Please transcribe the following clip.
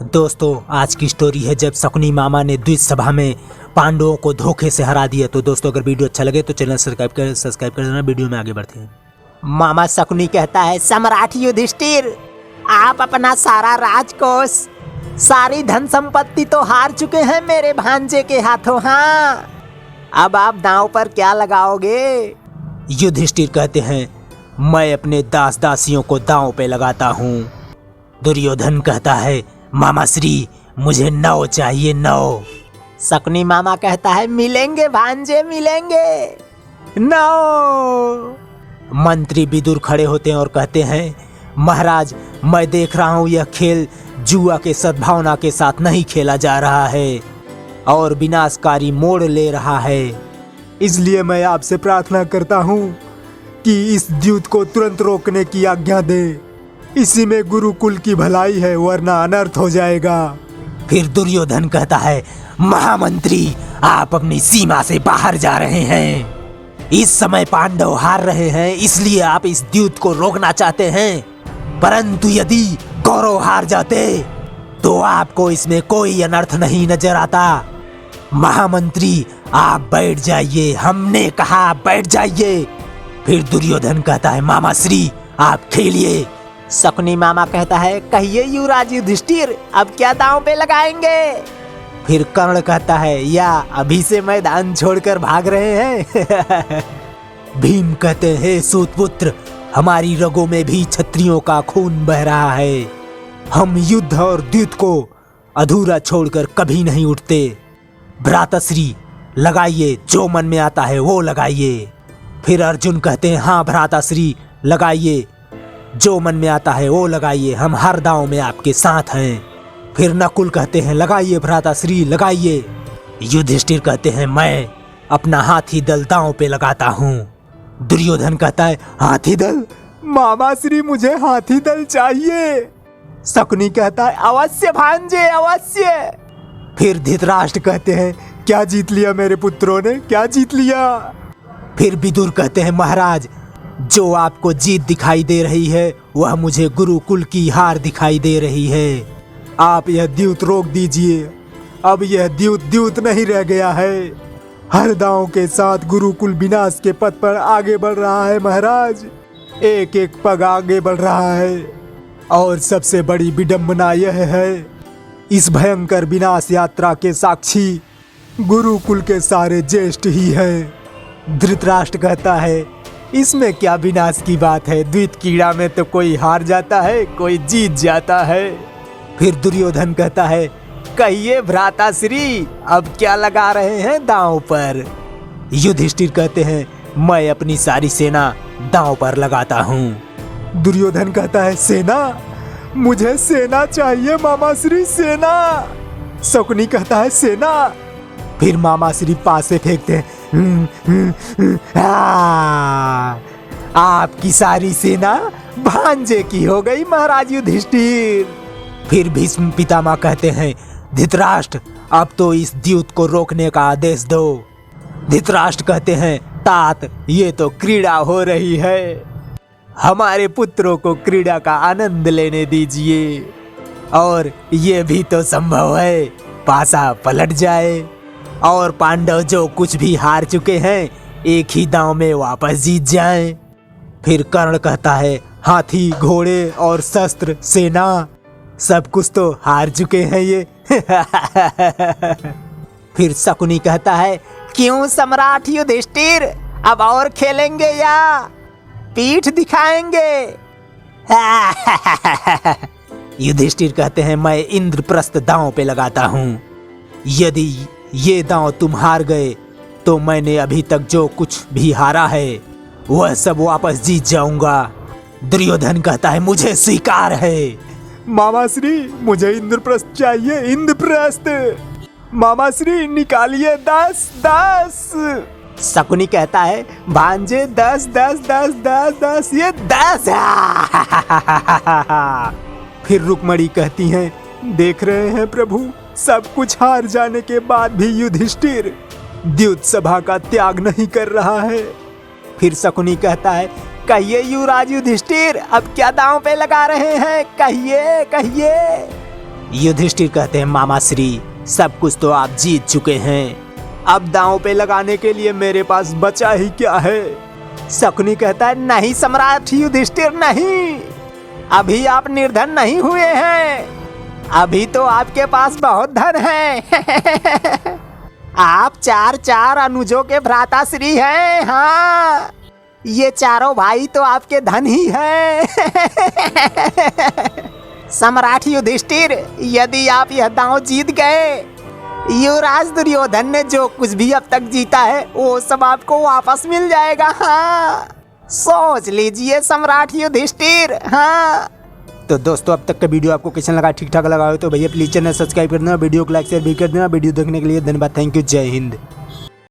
दोस्तों आज की स्टोरी है जब शकुनी मामा ने द्विज सभा में पांडवों को धोखे से हरा दिया। तो दोस्तों अगर वीडियो अच्छा लगे तो चैनल सब्सक्राइब कर देना। वीडियो में आगे बढ़ते हैं। मामा शकुनी कहता है, सम्राट युधिष्ठिर, आप अपना सारा राजकोष, सारी धन संपत्ति तो हार चुके हैं मेरे भांजे के हाथों। हाँ, अब आप दांव पर क्या लगाओगे? युधिष्ठिर कहते हैं, मैं अपने दास दासियों को दांव पे लगाता हूँ। दुर्योधन कहता है, मामा श्री, मुझे 9 चाहिए, 9। शकुनी मामा कहता है, मिलेंगे भांजे, मिलेंगे 9। मंत्री विदुर खड़े होते हैं और कहते हैं, महाराज, मैं देख रहा हूँ यह खेल जुआ के सद्भावना के साथ नहीं खेला जा रहा है और विनाशकारी मोड़ ले रहा है। इसलिए मैं आपसे प्रार्थना करता हूँ कि इस द्यूत को तुरंत रोकने की आज्ञा दे। इसी में गुरुकुल की भलाई है, वरना अनर्थ हो जाएगा। फिर दुर्योधन कहता है, महामंत्री, आप अपनी सीमा से बाहर जा रहे हैं। इस समय पांडव हार रहे हैं, इसलिए आप इस द्यूत को रोकना चाहते हैं। परंतु यदि कौरव हार जाते तो आपको इसमें कोई अनर्थ नहीं नजर आता। महामंत्री, आप बैठ जाइए, हमने कहा बैठ जाइए। फिर दुर्योधन कहता है, मामा श्री, आप खेलिए। शकुनी मामा कहता है, कहिए युवराज युधिष्ठिर, अब क्या दांव पे लगाएंगे? फिर कर्ण कहता है, या अभी से मैदान छोड़कर भाग रहे हैं? भीम कहते हैं, सूतपुत्र, हमारी रगों में भी क्षत्रियों का खून बह रहा है। हम युद्ध और द्यूत को अधूरा छोड़कर कभी नहीं उठते। भ्राताश्री, लगाइए, जो मन में आता है वो लगाइए। फिर अर्जुन कहते हैं, हाँ भ्राताश्री, लगाइए, जो मन में आता है वो लगाइए, हम हर दांव में आपके साथ हैं। फिर नकुल कहते हैं, लगाइए भ्राताश्री, लगाइए। युधिष्ठिर कहते हैं, मैं अपना हाथी दल दांव पे लगाता हूँ। दुर्योधन कहता है, हाथी दल? मामा श्री, मुझे हाथी दल चाहिए। शकुनी कहता है, अवश्य भांजे, अवश्य। फिर धृतराष्ट्र कहते हैं, क्या जीत लिया मेरे पुत्रों ने, क्या जीत लिया? फिर विदुर कहते हैं, महाराज, जो आपको जीत दिखाई दे रही है वह मुझे गुरुकुल की हार दिखाई दे रही है। आप यह द्यूत रोक दीजिए। अब यह द्यूत नहीं रह गया है। हर दांव के साथ गुरुकुल विनाश के पथ पर आगे बढ़ रहा है महाराज, एक एक पग आगे बढ़ रहा है। और सबसे बड़ी विडंबना यह है, इस भयंकर विनाश यात्रा के साक्षी गुरुकुल के सारे ज्येष्ठ ही हैं। धृतराष्ट्र कहता है, इसमें क्या विनाश की बात है? द्वित कीड़ा में तो कोई हार जाता है, कोई जीत जाता है। फिर दुर्योधन कहता है, कहिए भ्राताश्री, अब क्या लगा रहे हैं दांव पर? युधिष्ठिर कहते हैं, मैं अपनी सारी सेना दांव पर लगाता हूँ। दुर्योधन कहता है, सेना? मुझे सेना चाहिए मामा श्री, सेना। शकुनी कहता है, सेना? फिर मामा श्री पास से फेंकते हैं, आपकी सारी सेना भांजे की हो गई महाराज युधिष्ठिर। फिर भीष्म पितामह कहते हैं, धृतराष्ट्र, अब तो इस द्यूत को रोकने का आदेश दो। धृतराष्ट्र कहते हैं, तात, ये तो क्रीड़ा हो रही है, हमारे पुत्रों को क्रीड़ा का आनंद लेने दीजिए। और ये भी तो संभव है, पासा पलट जाए और पांडव जो कुछ भी हार चुके हैं एक ही दांव में वापस जीत जाएं। फिर कर्ण कहता है, हाथी, घोड़े और शस्त्र, सेना, सब कुछ तो हार चुके हैं ये। फिर शकुनी कहता है, क्यों सम्राट युधिष्ठिर, अब और खेलेंगे या पीठ दिखाएंगे? युधिष्ठिर कहते हैं, मैं इंद्रप्रस्थ दांव पे लगाता हूँ। यदि ये दांव तुम हार गए तो मैंने अभी तक जो कुछ भी हारा है वह सब वापस जीत जाऊंगा। दुर्योधन कहता है, मुझे स्वीकार है। मामा श्री, मुझे इंद्रप्रस्थ चाहिए, इंद्रप्रस्थ। मामा श्री, निकालिए 10। शकुनी कहता है, भांजे 10, ये 10। फिर रुक्मणी कहती हैं, देख रहे हैं प्रभु, सब कुछ हार जाने के बाद भी युधिष्ठिर द्यूत सभा का त्याग नहीं कर रहा है। फिर शकुनी कहता है, कहिए युवराज युधिष्ठिर, अब क्या दांव पे लगा रहे हैं, कहिए कहिए। युधिष्ठिर कहते हैं मामा श्री, सब कुछ तो आप जीत चुके हैं, अब दांव पे लगाने के लिए मेरे पास बचा ही क्या है। शकुनी कहता है नहीं सम्राट युधिष्ठिर नहीं, अभी आप निर्धन नहीं हुए हैं, अभी तो आपके पास बहुत धन है। आप चार अनुजों के भ्राताश्री हैं। हाँ, ये चारों भाई तो आपके धन ही हैं। सम्राट युधिष्ठिर, यदि आप यह दांव जीत गए, युवराज दुर्योधन ने जो कुछ भी अब तक जीता है वो सब आपको वापस मिल जाएगा। हाँ, सोच लीजिए सम्राट युधिष्ठिर। हाँ, तो दोस्तों अब तक का वीडियो आपको कैसा लगा, ठीक ठाक लगा हो तो भैया प्लीज चैनल सब्सक्राइब कर देना, वीडियो को लाइक शेयर भी कर देना। वीडियो देखने के लिए धन्यवाद, थैंक यू, जय हिंद।